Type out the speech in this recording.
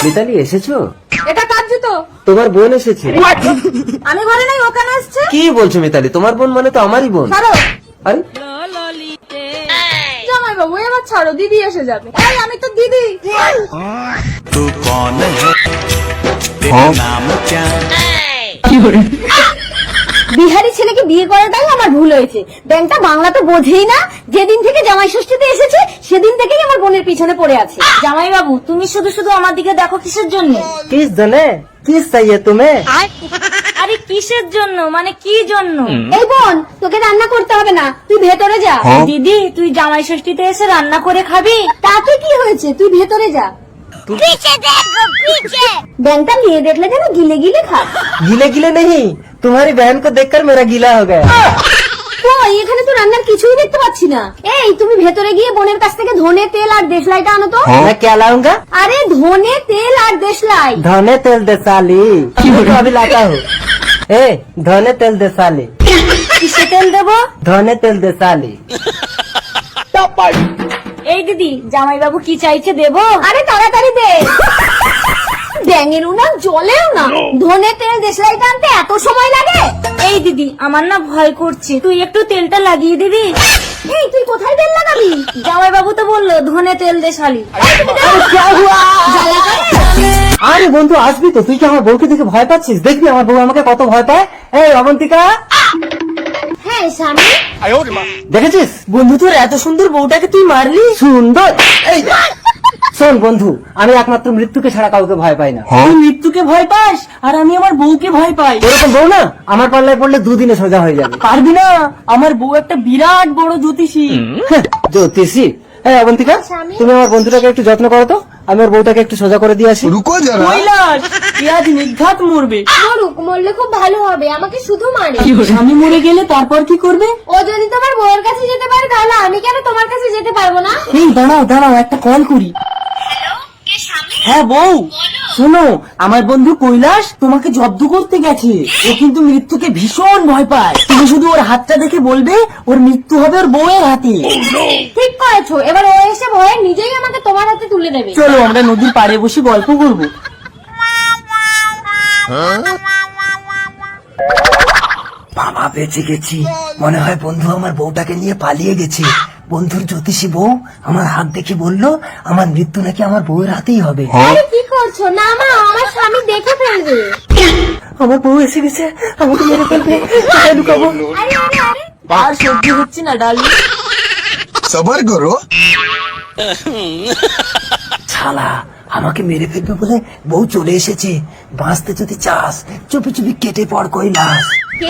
মিতালি এসেছো? এটা কার জুতো? তোমার বোন এসেছে। আমি ঘরে নাই, ও কেন আসছে? কি বলছো মিতালি? তোমার বোন মানে তো আমারই বোন। ছাড়ো আরে জামাই বাবু, এবার ছাড়ো, দিদি এসে যাবে। এই আমি তো দিদি। तू कौन है तेरा नाम क्या বিহারি ছেলেকে বিয়ে করাটাই আমার ভুল হয়েছে। ব্যাংকটা বাংলা তো বোঝেই না। যেদিন থেকে জামাই ষষ্ঠীতে এসেছে সেদিন থেকেই আমার বোনের পিছনে পড়ে আছে। জামাই বাবু, তুমি শুধু শুধু আমার দিকে দেখো কিসের জন্য? কিস জানে কিস চাইয়ে তুমি? আরে কিসের জন্য মানে কি জন্য? এই বোন, তোকে রান্না করতে হবে না, তুই ভেতরে যা। দিদি, তুই জামাই ষষ্ঠীতে এসে রান্না করে খাবি? তাতে কি হয়েছে, তুই ভেতরে যা। ব্যাংকটা নিয়ে দেখলে যেন গিলে গিলে খা। গিলে গিলে नहीं, तुम्हारी बहन को देखकर मेरा गीला हो गया। কই, এখানে তো রান্নার কিছুই দেখতে পাচ্ছি না। এই তুমি ভেতরে গিয়ে বোনের কাছ থেকে ধনে তেল আর দেশলাইটা আনো তো। मैं क्या लाऊंगा? আরে ধনে তেল আর দেশলাই। धने तेल दे साली। तो अभी लाता हूँ। ए धने तेल दे साली। কিসে তেল দেবো? धने तेल दे साली। এই দিদি, জামাই বাবু কি চাইছে দেবো? আরে তাড়াতাড়ি দে। ব্যাঙের উনান জলেও না, ধনে তেল দেশলাইটা আনতে এত সময় লাগে? এই দিদি, আমার না ভয় করছে, তুই একটু তেলটা লাগিয়ে দিবি। এই তুই কোথায় তেল লাগাবি? জামাই বাবু তো বললো ধনে তেল দেশালি। আরে বন্ধু আসবি তো? তুই কি আমার বউকে দেখে ভয় পাচ্ছিস? দেখবি আমার বউ আমাকে কত ভয় পায়। এই অবন্তিকা, হ্যাঁ স্বামী। দেখেছিস বন্ধু তোর এত সুন্দর বউটাকে তুই মারলি? সুন্দর। এই শোন বন্ধু, আমি একমাত্র মৃত্যুকে ছাড়া কাউকে ভয় পাই না। তুই মৃত্যুকে ভয় পাস আর আমি আমার বউকে ভয় পাই। এরকম বউ না আমার পাল্লায় পড়লে দুদিনে সোজা হয়ে যাবে। পারবি না, আমার বউ একটা বিরাট বড় জ্যোতিষী। জ্যোতিষী? হ্যাঁ অবন্তিকা, তুমি আমার বন্ধুটাকে একটু যত্ন করো তো, আমি ওর বউটাকে একটু সোজা করে দিয়ে আসি। रुको जरा কৈলাস, পেঁয়াজ নির্ঘাত মরবে। মরুক, মরলে খুব ভালো হবে, আমাকে শুধু মারে। স্বামী মরে গেলে তারপর কি করবে? ও যদি তোমার বউয়ের কাছে যেতে পারে তাহলে আমি কেন তোমার কাছে যেতে পারবো না? এই দাঁড়াও দাঁড়াও, একটা কল করি। হ্যাঁ বউ, শোনো, আমার বন্ধু কৈলাস তোমাকে জব্দ করতে গেছে। ও কিন্তু মৃত্যুকে ভীষণ ভয় পায়। তুমি শুধু ওর হাতটা দেখে বলবে ওর মৃত্যু হবে ওর বউয়ের হাতে। ঠিক করেছো, এবার ও এসে ভয়ে নিজেই আমাকে তোমার হাতে তুলে দেবে। চলো আমরা নদীর পাড়ে বসে গল্প করবো। বাবা বেঁচে গেছি, মনে হয় বন্ধু আমার বউটাকে নিয়ে পালিয়ে গেছে। বন্ধুর জ্যোতিষী বউ আমার হাত দেখে বললো আমার মৃত্যু নাকি আমার বউয়ের হাতেই হবে। আরে কি করছো? না মা, আমার স্বামী দেখে ফেলবে। আমার বউ এসে গেছে, আমাকে মেরে ফেলবে। কোথায় লুকাবো? আরে আরে আরে, আর সহ্য হচ্ছে না ডার্লিং। सबर करो শালা আমাকে মেরে ফেলবে বলে বউ চলে এসেছে। বাঁচতে যদি চাস চুপি চুপি কেটে পড় কৈলাস। কে?